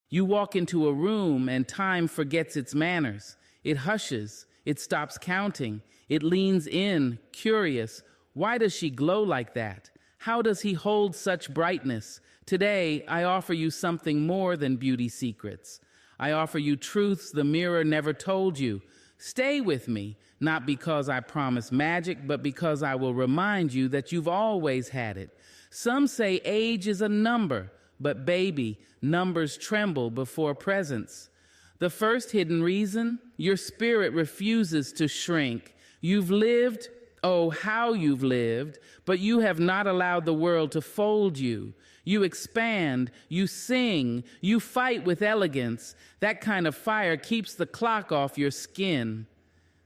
You walk into a room and time forgets its manners. It hushes. It stops counting. It leans in, curious. Why does she glow like that? How does he hold such brightness? Today, I offer you something more than beauty secrets. I offer you truths the mirror never told you. Stay with me, not because I promise magic, but because I will remind you that you've always had it. Some say age is a number, but baby, numbers tremble before presence. The first hidden reason, your spirit refuses to shrink. You've lived, oh, how you've lived, but you have not allowed the world to fold you. You expand, you sing, you fight with elegance. That kind of fire keeps the clock off your skin.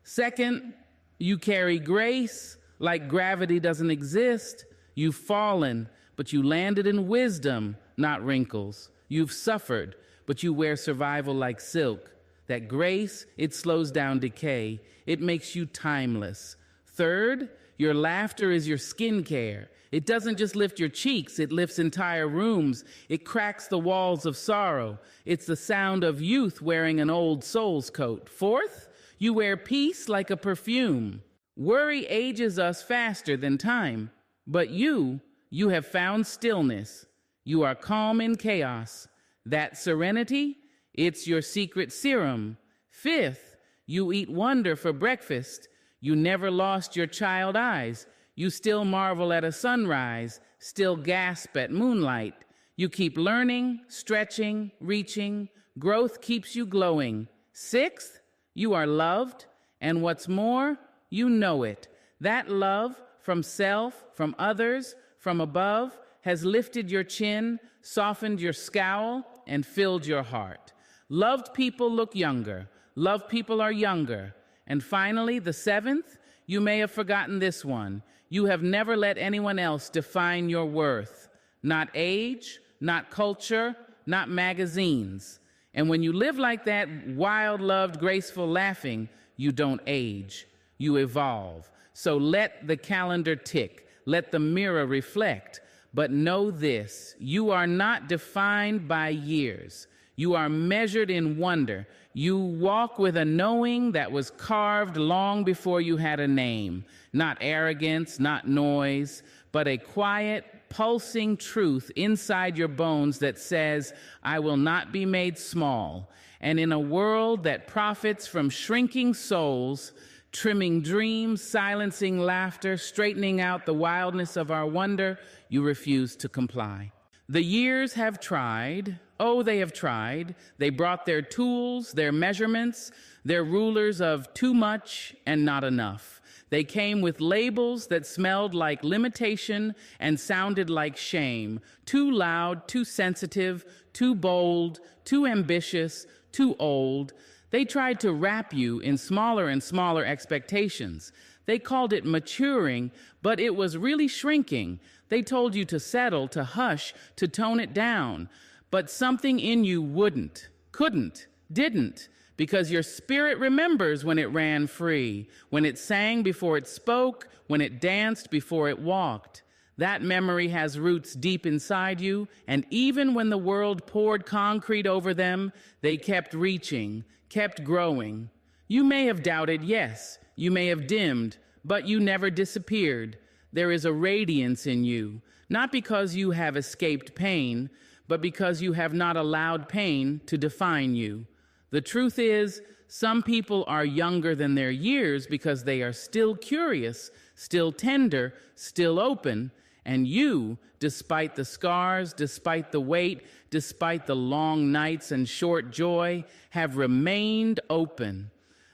Second, you carry grace like gravity doesn't exist. You've fallen, but you landed in wisdom, not wrinkles. You've suffered, but you wear survival like silk. That grace, it slows down decay. It makes you timeless. Third, your laughter is your skincare. It doesn't just lift your cheeks, it lifts entire rooms. It cracks the walls of sorrow. It's the sound of youth wearing an old soul's coat. Fourth, you wear peace like a perfume. Worry ages us faster than time. But you have found stillness. You are calm in chaos. That serenity, it's your secret serum. Fifth, you eat wonder for breakfast. You never lost your child eyes. You still marvel at a sunrise, still gasp at moonlight. You keep learning, stretching, reaching. Growth keeps you glowing. Sixth, you are loved, and what's more, you know it. That love from self, from others, from above, has lifted your chin, softened your scowl, and filled your heart. Loved people look younger. Loved people are younger. And finally, the seventh, you may have forgotten this one. You have never let anyone else define your worth. Not age, not culture, not magazines. And when you live like that, wild, loved, graceful, laughing, you don't age. You evolve. So let the calendar tick. Let the mirror reflect. But know this, you are not defined by years. You are measured in wonder. You walk with a knowing that was carved long before you had a name. Not arrogance, not noise, but a quiet, pulsing truth inside your bones that says, I will not be made small. And in a world that profits from shrinking souls, trimming dreams, silencing laughter, straightening out the wildness of our wonder, you refuse to comply. The years have tried. Oh, they have tried. They brought their tools, their measurements, their rulers of too much and not enough. They came with labels that smelled like limitation and sounded like shame. Too loud, too sensitive, too bold, too ambitious, too old. They tried to wrap you in smaller and smaller expectations. They called it maturing, but it was really shrinking. They told you to settle, to hush, to tone it down. But something in you wouldn't, couldn't, didn't, because your spirit remembers when it ran free, when it sang before it spoke, when it danced before it walked. That memory has roots deep inside you, and even when the world poured concrete over them, they kept reaching, kept growing. You may have doubted, yes, you may have dimmed, but you never disappeared. There is a radiance in you, not because you have escaped pain, but because you have not allowed pain to define you. The truth is, some people are younger than their years because they are still curious, still tender, still open, and you, despite the scars, despite the weight, despite the long nights and short joy, have remained open.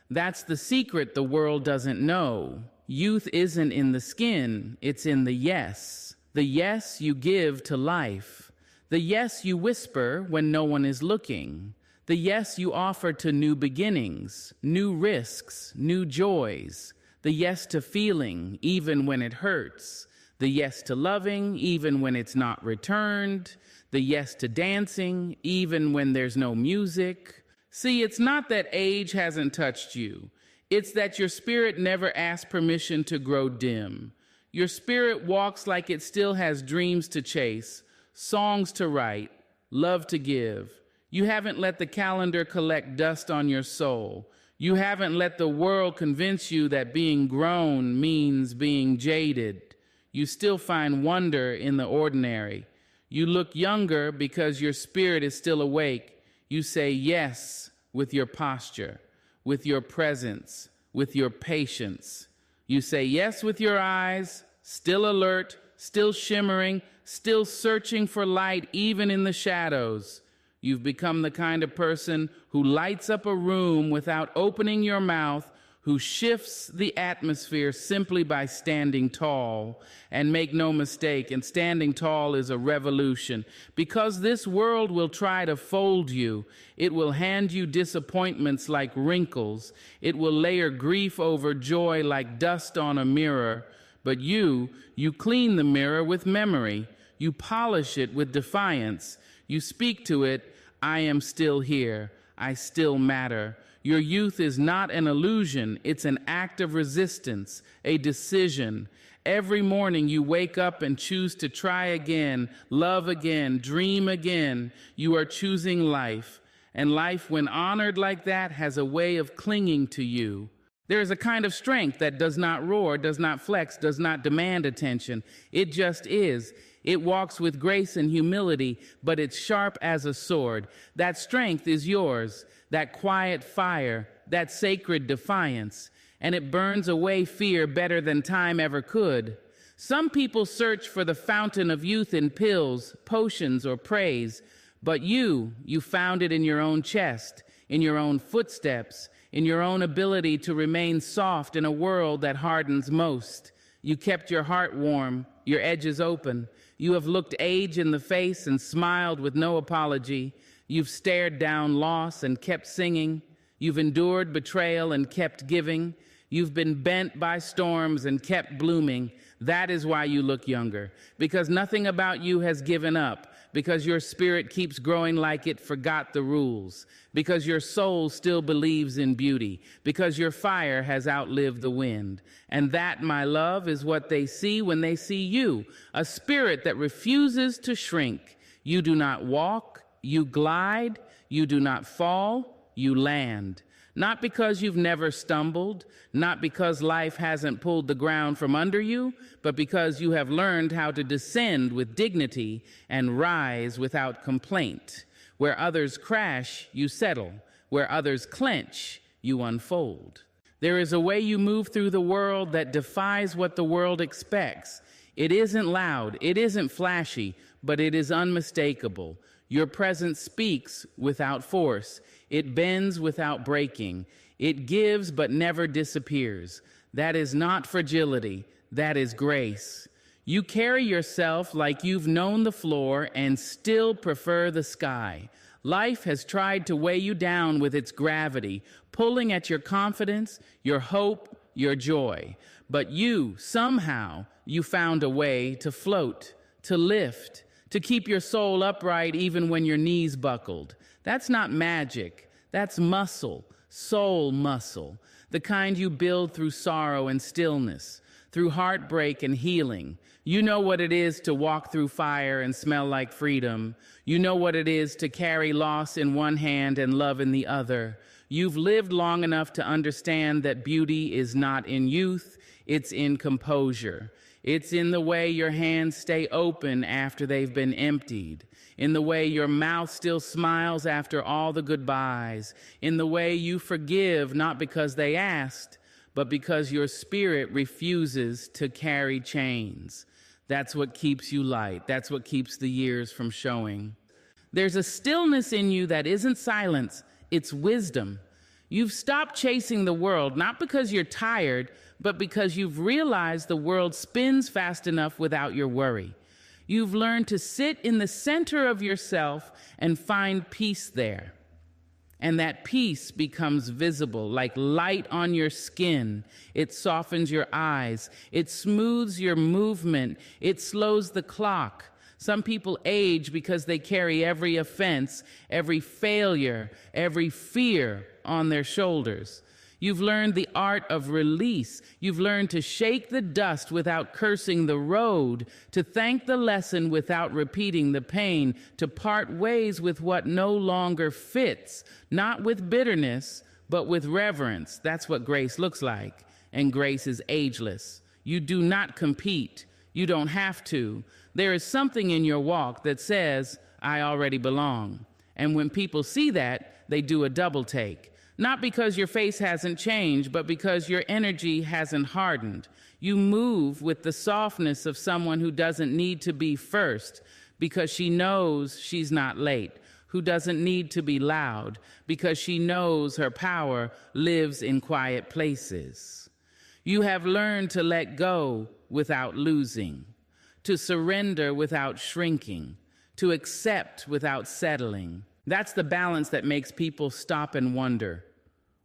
That's the secret the world doesn't know. Youth isn't in the skin, it's in the yes. The yes you give to life. The yes you whisper when no one is looking. The yes you offer to new beginnings, new risks, new joys. The yes to feeling, even when it hurts. The yes to loving, even when it's not returned. The yes to dancing, even when there's no music. See, it's not that age hasn't touched you. It's that your spirit never asked permission to grow dim. Your spirit walks like it still has dreams to chase, songs to write, love to give. You haven't let the calendar collect dust on your soul. You haven't let the world convince you that being grown means being jaded. You still find wonder in the ordinary. You look younger because your spirit is still awake. You say yes with your posture, with your presence, with your patience. You say yes with your eyes, still alert, still shimmering, still searching for light even in the shadows. You've become the kind of person who lights up a room without opening your mouth, who shifts the atmosphere simply by standing tall. And make no mistake, and standing tall is a revolution. Because this world will try to fold you. It will hand you disappointments like wrinkles. It will layer grief over joy like dust on a mirror. But you clean the mirror with memory. You polish it with defiance. You speak to it, I am still here. I still matter. Your youth is not an illusion. It's an act of resistance, a decision. Every morning you wake up and choose to try again, love again, dream again. You are choosing life. And life, when honored like that, has a way of clinging to you. There is a kind of strength that does not roar, does not flex, does not demand attention. It just is. It walks with grace and humility, but it's sharp as a sword. That strength is yours, that quiet fire, that sacred defiance, and it burns away fear better than time ever could. Some people search for the fountain of youth in pills, potions, or praise, but you found it in your own chest, in your own footsteps, in your own ability to remain soft in a world that hardens most. You kept your heart warm, your edges open. You have looked age in the face and smiled with no apology. You've stared down loss and kept singing. You've endured betrayal and kept giving. You've been bent by storms and kept blooming. That is why you look younger, because nothing about you has given up, because your spirit keeps growing like it forgot the rules, because your soul still believes in beauty, because your fire has outlived the wind. And that, my love, is what they see when they see you, a spirit that refuses to shrink. You do not walk, you glide, you do not fall, you land. Not because you've never stumbled, not because life hasn't pulled the ground from under you, but because you have learned how to descend with dignity and rise without complaint. Where others crash, you settle. Where others clench, you unfold. There is a way you move through the world that defies what the world expects. It isn't loud, it isn't flashy, but it is unmistakable. Your presence speaks without force. It bends without breaking. It gives but never disappears. That is not fragility. That is grace. You carry yourself like you've known the floor and still prefer the sky. Life has tried to weigh you down with its gravity, pulling at your confidence, your hope, your joy. But somehow, you found a way to float, to lift, to keep your soul upright even when your knees buckled. That's not magic. That's muscle, soul muscle, the kind you build through sorrow and stillness, through heartbreak and healing. You know what it is to walk through fire and smell like freedom. You know what it is to carry loss in one hand and love in the other. You've lived long enough to understand that beauty is not in youth, it's in composure. It's in the way your hands stay open after they've been emptied, in the way your mouth still smiles after all the goodbyes, in the way you forgive not because they asked, but because your spirit refuses to carry chains. That's what keeps you light. That's what keeps the years from showing. There's a stillness in you that isn't silence, it's wisdom. You've stopped chasing the world, not because you're tired, but because you've realized the world spins fast enough without your worry. You've learned to sit in the center of yourself and find peace there. And that peace becomes visible, like light on your skin. It softens your eyes. It smooths your movement. It slows the clock. Some people age because they carry every offense, every failure, every fear on their shoulders. You've learned the art of release. You've learned to shake the dust without cursing the road, to thank the lesson without repeating the pain, to part ways with what no longer fits, not with bitterness, but with reverence. That's what grace looks like. And grace is ageless. You do not compete. You don't have to. There is something in your walk that says, I already belong. And when people see that, they do a double take. Not because your face hasn't changed, but because your energy hasn't hardened. You move with the softness of someone who doesn't need to be first because she knows she's not late, who doesn't need to be loud because she knows her power lives in quiet places. You have learned to let go without losing, to surrender without shrinking, to accept without settling. That's the balance that makes people stop and wonder.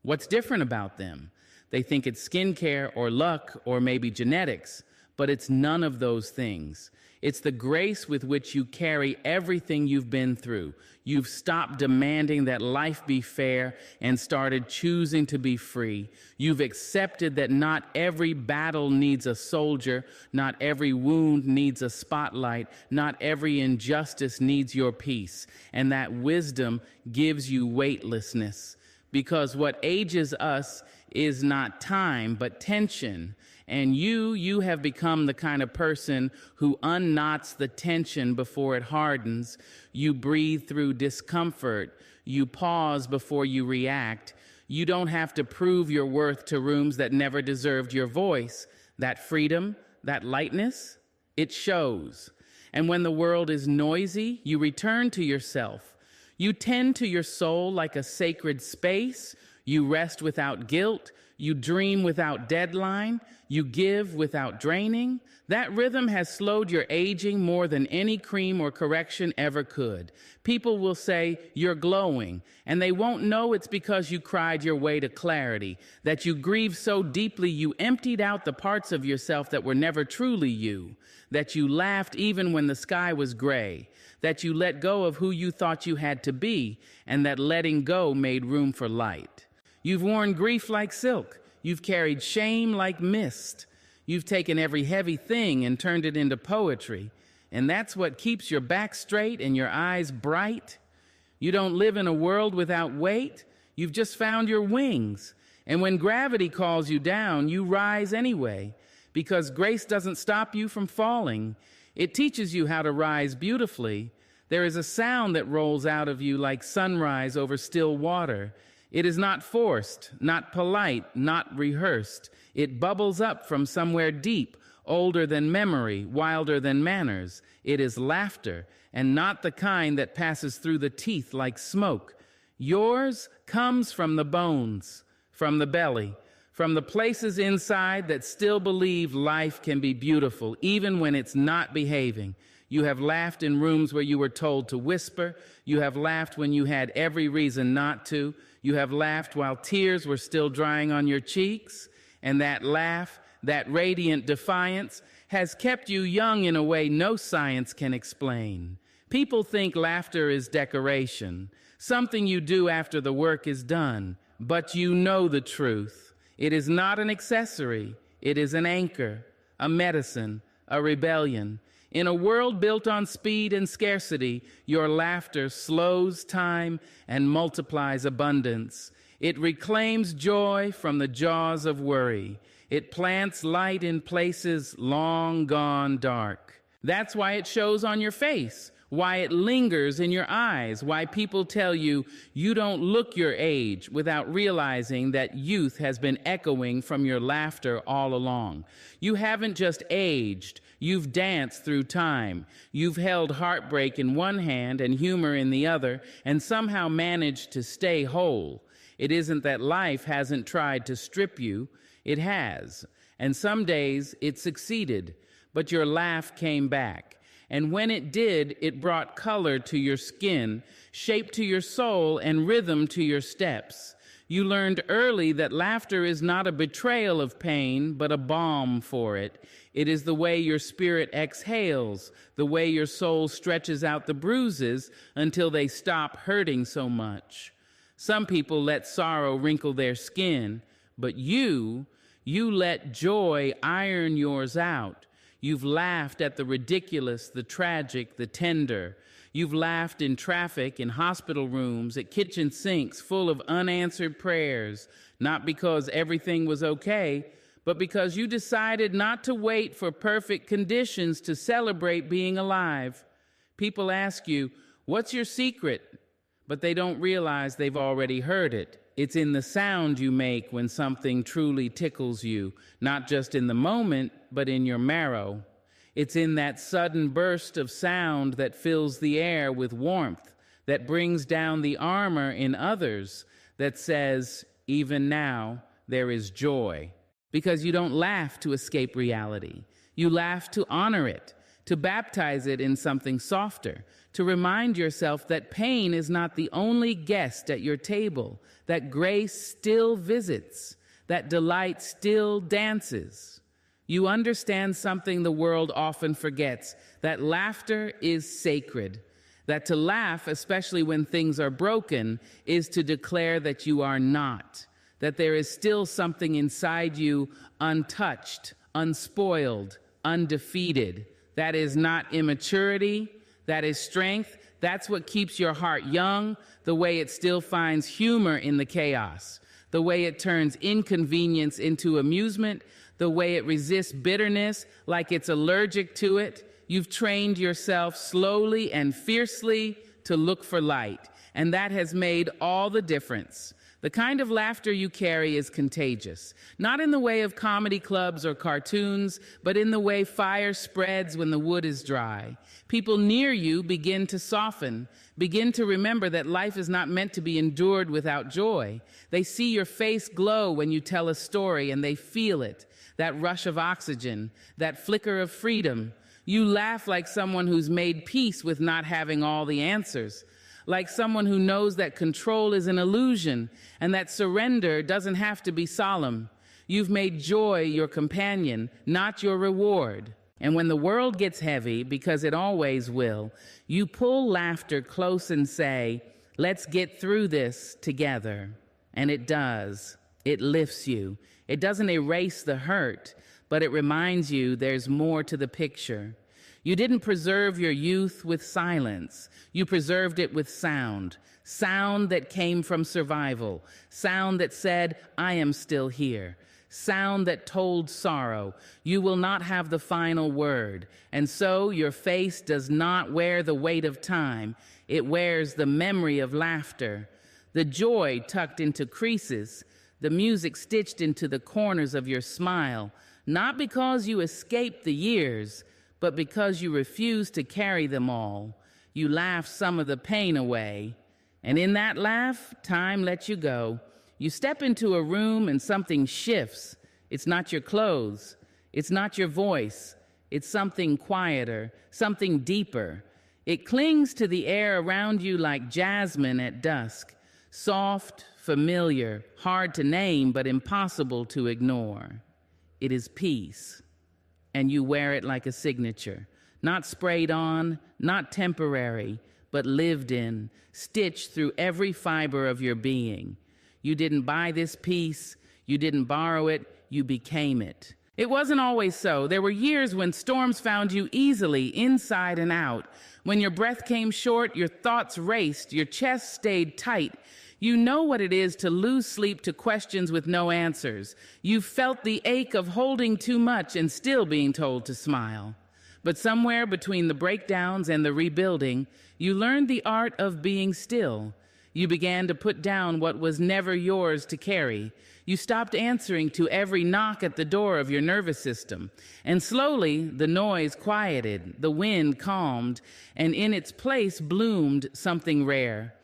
What's different about them? They think it's skincare or luck or maybe genetics, but it's none of those things. It's the grace with which you carry everything you've been through. You've stopped demanding that life be fair and started choosing to be free. You've accepted that not every battle needs a soldier, not every wound needs a spotlight, not every injustice needs your peace, and that wisdom gives you weightlessness. Because what ages us is not time, but tension. And you have become the kind of person who unknots the tension before it hardens. You breathe through discomfort. You pause before you react. You don't have to prove your worth to rooms that never deserved your voice. That freedom, that lightness, it shows. And when the world is noisy, you return to yourself. You tend to your soul like a sacred space. You rest without guilt. You dream without deadline. You give without draining. That rhythm has slowed your aging more than any cream or correction ever could. People will say you're glowing, and they won't know it's because you cried your way to clarity, that you grieved so deeply you emptied out the parts of yourself that were never truly you, that you laughed even when the sky was gray, that you let go of who you thought you had to be, and that letting go made room for light. You've worn grief like silk. You've carried shame like mist. You've taken every heavy thing and turned it into poetry. And that's what keeps your back straight and your eyes bright. You don't live in a world without weight. You've just found your wings. And when gravity calls you down, you rise anyway, because grace doesn't stop you from falling. It teaches you how to rise beautifully. There is a sound that rolls out of you like sunrise over still water. It is not forced, not polite, not rehearsed. It bubbles up from somewhere deep, older than memory, wilder than manners. It is laughter, and not the kind that passes through the teeth like smoke. Yours comes from the bones, from the belly, from the places inside that still believe life can be beautiful, even when it's not behaving. You have laughed in rooms where you were told to whisper. You have laughed when you had every reason not to. You have laughed while tears were still drying on your cheeks. And that laugh, that radiant defiance, has kept you young in a way no science can explain. People think laughter is decoration, something you do after the work is done. But you know the truth. It is not an accessory. It is an anchor, a medicine, a rebellion. In a world built on speed and scarcity, your laughter slows time and multiplies abundance. It reclaims joy from the jaws of worry. It plants light in places long gone dark. That's why it shows on your face, why it lingers in your eyes, why people tell you you don't look your age without realizing that youth has been echoing from your laughter all along. You haven't just aged, you've danced through time. You've held heartbreak in one hand and humor in the other, and somehow managed to stay whole. It isn't that life hasn't tried to strip you, it has. And some days it succeeded, but your laugh came back. And when it did, it brought color to your skin, shape to your soul, and rhythm to your steps. You learned early that laughter is not a betrayal of pain, but a balm for it. It is the way your spirit exhales, the way your soul stretches out the bruises until they stop hurting so much. Some people let sorrow wrinkle their skin, But you let joy iron yours out. You've laughed at the ridiculous, the tragic, the tender. You've laughed in traffic, in hospital rooms, at kitchen sinks full of unanswered prayers, not because everything was okay, but because you decided not to wait for perfect conditions to celebrate being alive. People ask you, "What's your secret?" But they don't realize they've already heard it. It's in the sound you make when something truly tickles you, not just in the moment, but in your marrow. It's in that sudden burst of sound that fills the air with warmth, that brings down the armor in others, that says, even now, there is joy. Because you don't laugh to escape reality. You laugh to honor it, to baptize it in something softer, to remind yourself that pain is not the only guest at your table, that grace still visits, that delight still dances. You understand something the world often forgets, that laughter is sacred, that to laugh, especially when things are broken, is to declare that you are not, that there is still something inside you untouched, unspoiled, undefeated. That is not immaturity, that is strength. That's what keeps your heart young, the way it still finds humor in the chaos, the way it turns inconvenience into amusement, the way it resists bitterness like it's allergic to it. You've trained yourself slowly and fiercely to look for light, and that has made all the difference. The kind of laughter you carry is contagious, not in the way of comedy clubs or cartoons, but in the way fire spreads when the wood is dry. People near you begin to soften, begin to remember that life is not meant to be endured without joy. They see your face glow when you tell a story, and they feel it, that rush of oxygen, that flicker of freedom. You laugh like someone who's made peace with not having all the answers, like someone who knows that control is an illusion and that surrender doesn't have to be solemn. You've made joy your companion, not your reward. And when the world gets heavy, because it always will, you pull laughter close and say, "Let's get through this together." And it does. It lifts you. It doesn't erase the hurt, but it reminds you there's more to the picture. You didn't preserve your youth with silence. You preserved it with sound. Sound that came from survival. Sound that said, "I am still here." Sound that told sorrow, "You will not have the final word." And so your face does not wear the weight of time. It wears the memory of laughter. The joy tucked into creases. The music stitched into the corners of your smile. Not because you escaped the years, but because you refuse to carry them all. You laugh some of the pain away. And in that laugh, time lets you go. You step into a room and something shifts. It's not your clothes. It's not your voice. It's something quieter, something deeper. It clings to the air around you like jasmine at dusk. Soft, familiar, hard to name, but impossible to ignore. It is peace. And you wear it like a signature, not sprayed on, not temporary, but lived in, stitched through every fiber of your being. You didn't buy this peace, you didn't borrow it, you became it. It wasn't always so. There were years when storms found you easily, inside and out. When your breath came short, your thoughts raced, your chest stayed tight. You know what it is to lose sleep to questions with no answers. You felt the ache of holding too much and still being told to smile. But somewhere between the breakdowns and the rebuilding, you learned the art of being still. You began to put down what was never yours to carry. You stopped answering to every knock at the door of your nervous system. And slowly, the noise quieted, the wind calmed, and in its place bloomed something rare.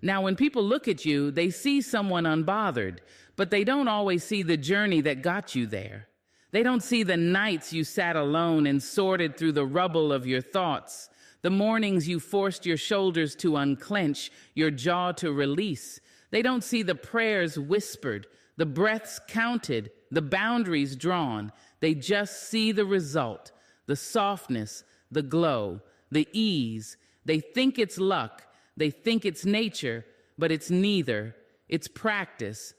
Now, when people look at you, they see someone unbothered, but they don't always see the journey that got you there. They don't see the nights you sat alone and sorted through the rubble of your thoughts, the mornings you forced your shoulders to unclench, your jaw to release. They don't see the prayers whispered, the breaths counted, the boundaries drawn. They just see the result, the softness, the glow, the ease. They think it's luck. They think it's nature, but it's neither. It's practice.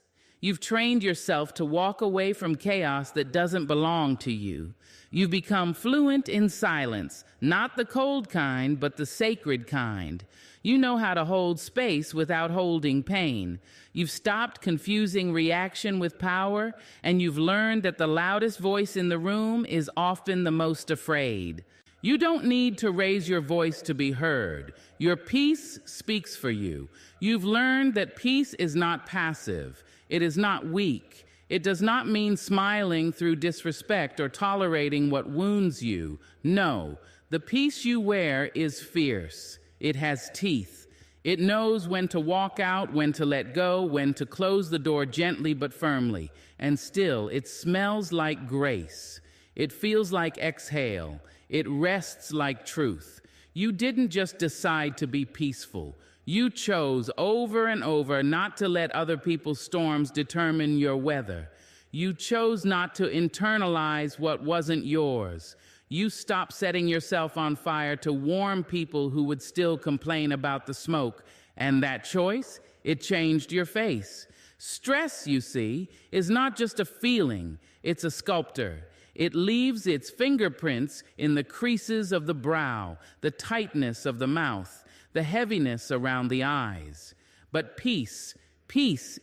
You've trained yourself to walk away from chaos that doesn't belong to you. You've become fluent in silence, not the cold kind, but the sacred kind. You know how to hold space without holding pain. You've stopped confusing reaction with power, and you've learned that the loudest voice in the room is often the most afraid. You don't need to raise your voice to be heard. Your peace speaks for you. You've learned that peace is not passive. It is not weak. It does not mean smiling through disrespect or tolerating what wounds you. No, the peace you wear is fierce. It has teeth. It knows when to walk out, when to let go, when to close the door gently but firmly. And still, it smells like grace. It feels like exhale. It rests like truth. You didn't just decide to be peaceful. You chose over and over not to let other people's storms determine your weather. You chose not to internalize what wasn't yours. You stopped setting yourself on fire to warm people who would still complain about the smoke. And that choice, it changed your face. Stress, you see, is not just a feeling, it's a sculptor. It leaves its fingerprints in the creases of the brow, the tightness of the mouth, the heaviness around the eyes. But peace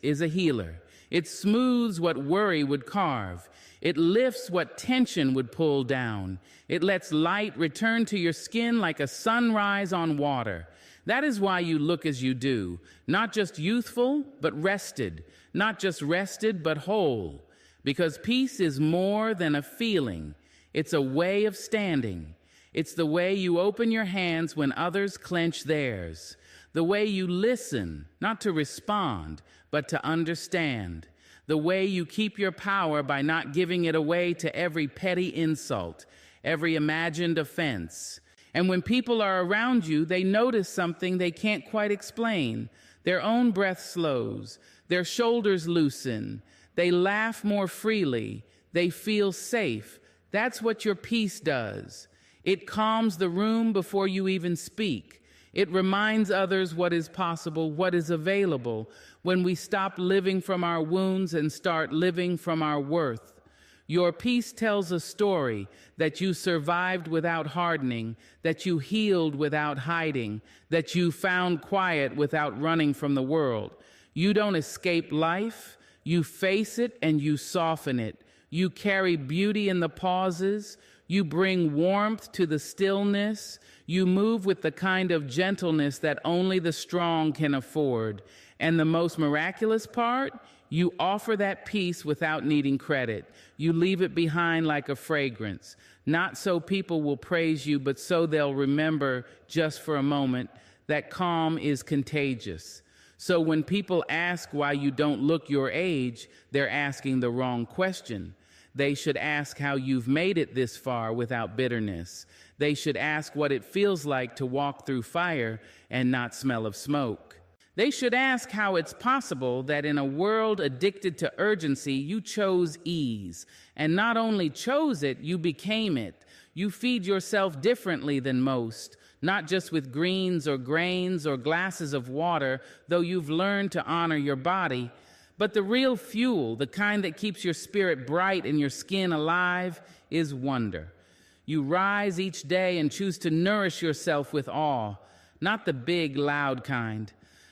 is a healer. It smooths what worry would carve. It lifts what tension would pull down. It lets light return to your skin like a sunrise on water. That is why you look as you do, not just youthful, but rested, not just rested, but whole. Because peace is more than a feeling. It's a way of standing. It's the way you open your hands when others clench theirs. The way you listen, not to respond, but to understand. The way you keep your power by not giving it away to every petty insult, every imagined offense. And when people are around you, they notice something they can't quite explain. Their own breath slows. Their shoulders loosen. They laugh more freely. They feel safe. That's what your peace does. It calms the room before you even speak. It reminds others what is possible, what is available, when we stop living from our wounds and start living from our worth. Your peace tells a story that you survived without hardening, that you healed without hiding, that you found quiet without running from the world. You don't escape life. You face it and you soften it. You carry beauty in the pauses. You bring warmth to the stillness. You move with the kind of gentleness that only the strong can afford. And the most miraculous part, you offer that peace without needing credit. You leave it behind like a fragrance, not so people will praise you, but so they'll remember just for a moment that calm is contagious. So when people ask why you don't look your age, they're asking the wrong question. They should ask how you've made it this far without bitterness. They should ask what it feels like to walk through fire and not smell of smoke. They should ask how it's possible that in a world addicted to urgency, you chose ease. And not only chose it, you became it. You feed yourself differently than most. Not just with greens or grains or glasses of water, though you've learned to honor your body, but the real fuel, the kind that keeps your spirit bright and your skin alive, is wonder. You rise each day and choose to nourish yourself with awe, not the big, loud kind,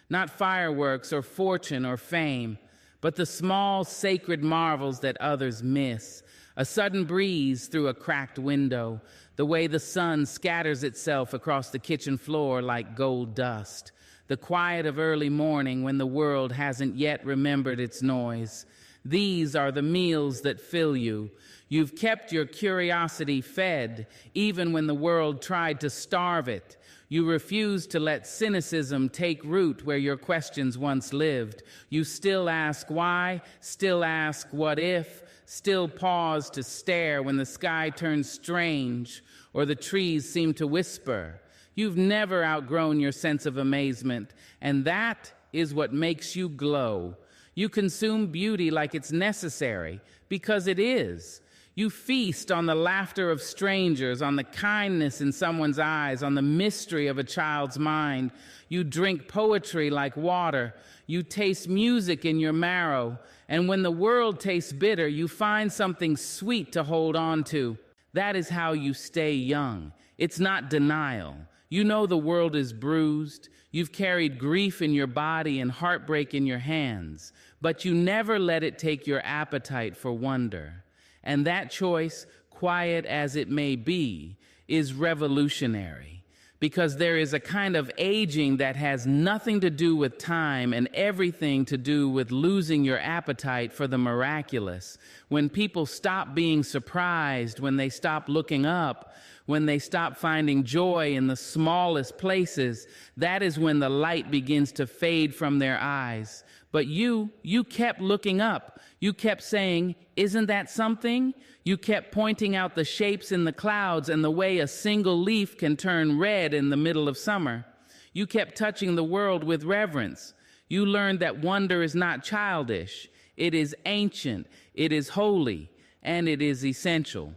not fireworks or fortune or fame, but the small, sacred marvels that others miss. A sudden breeze through a cracked window, the way the sun scatters itself across the kitchen floor like gold dust, the quiet of early morning when the world hasn't yet remembered its noise. These are the meals that fill you. You've kept your curiosity fed, even when the world tried to starve it. You refuse to let cynicism take root where your questions once lived. You still ask why, still ask what if, still pause to stare when the sky turns strange or the trees seem to whisper. You've never outgrown your sense of amazement, and that is what makes you glow. You consume beauty like it's necessary, because it is. You feast on the laughter of strangers, on the kindness in someone's eyes, on the mystery of a child's mind. You drink poetry like water. You taste music in your marrow. And when the world tastes bitter, you find something sweet to hold on to. That is how you stay young. It's not denial. You know the world is bruised. You've carried grief in your body and heartbreak in your hands, but you never let it take your appetite for wonder. And that choice, quiet as it may be, is revolutionary, because there is a kind of aging that has nothing to do with time and everything to do with losing your appetite for the miraculous. When people stop being surprised, when they stop looking up, when they stop finding joy in the smallest places, that is when the light begins to fade from their eyes. But you kept looking up. You kept saying, "Isn't that something?" You kept pointing out the shapes in the clouds and the way a single leaf can turn red in the middle of summer. You kept touching the world with reverence. You learned that wonder is not childish. It is ancient, it is holy, and it is essential.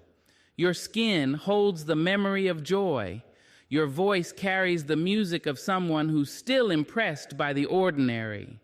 Your skin holds the memory of joy. Your voice carries the music of someone who's still impressed by the ordinary.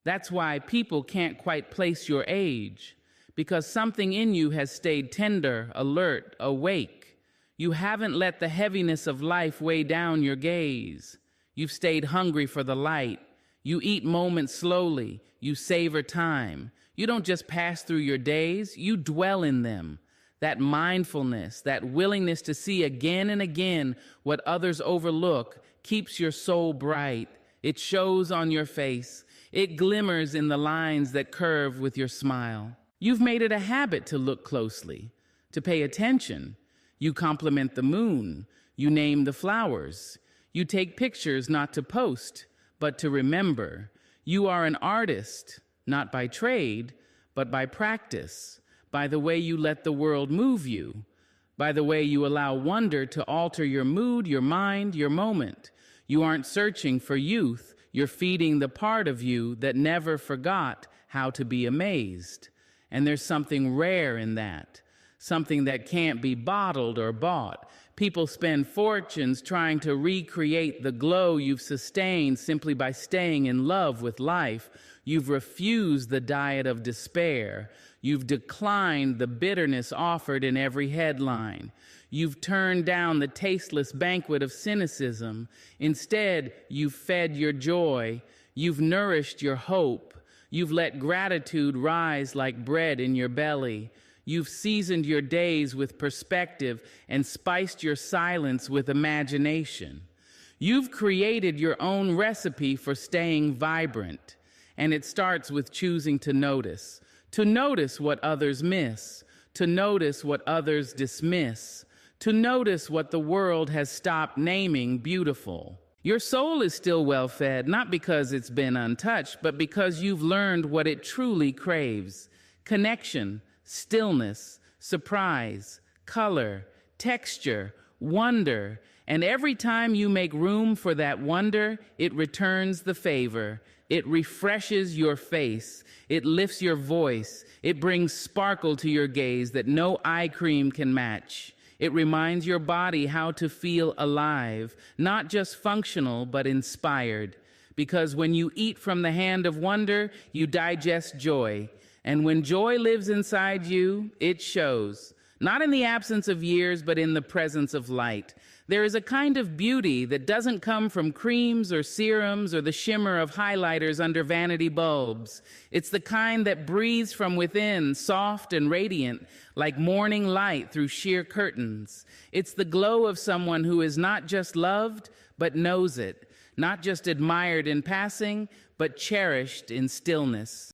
That's why people can't quite place your age, because something in you has stayed tender, alert, awake. You haven't let the heaviness of life weigh down your gaze. You've stayed hungry for the light. You eat moments slowly. You savor time. You don't just pass through your days, you dwell in them. That mindfulness, that willingness to see again and again what others overlook keeps your soul bright. It shows on your face. It glimmers in the lines that curve with your smile. You've made it a habit to look closely, to pay attention. You compliment the moon. You name the flowers. You take pictures not to post, but to remember. You are an artist, not by trade, but by practice, by the way you let the world move you, by the way you allow wonder to alter your mood, your mind, your moment. You aren't searching for youth. You're feeding the part of you that never forgot how to be amazed. And there's something rare in that, something that can't be bottled or bought. People spend fortunes trying to recreate the glow you've sustained simply by staying in love with life. You've refused the diet of despair. You've declined the bitterness offered in every headline. You've turned down the tasteless banquet of cynicism. Instead, you've fed your joy. You've nourished your hope. You've let gratitude rise like bread in your belly. You've seasoned your days with perspective and spiced your silence with imagination. You've created your own recipe for staying vibrant, and it starts with choosing to notice what others miss, to notice what others dismiss, to notice what the world has stopped naming beautiful. Your soul is still well-fed, not because it's been untouched, but because you've learned what it truly craves: connection, stillness, surprise, color, texture, wonder. And every time you make room for that wonder, it returns the favor. It refreshes your face. It lifts your voice. It brings sparkle to your gaze that no eye cream can match. It reminds your body how to feel alive, not just functional, but inspired. Because when you eat from the hand of wonder, you digest joy. And when joy lives inside you, it shows. Not in the absence of years, but in the presence of light. There is a kind of beauty that doesn't come from creams or serums or the shimmer of highlighters under vanity bulbs. It's the kind that breathes from within, soft and radiant, like morning light through sheer curtains. It's the glow of someone who is not just loved, but knows it. Not just admired in passing, but cherished in stillness.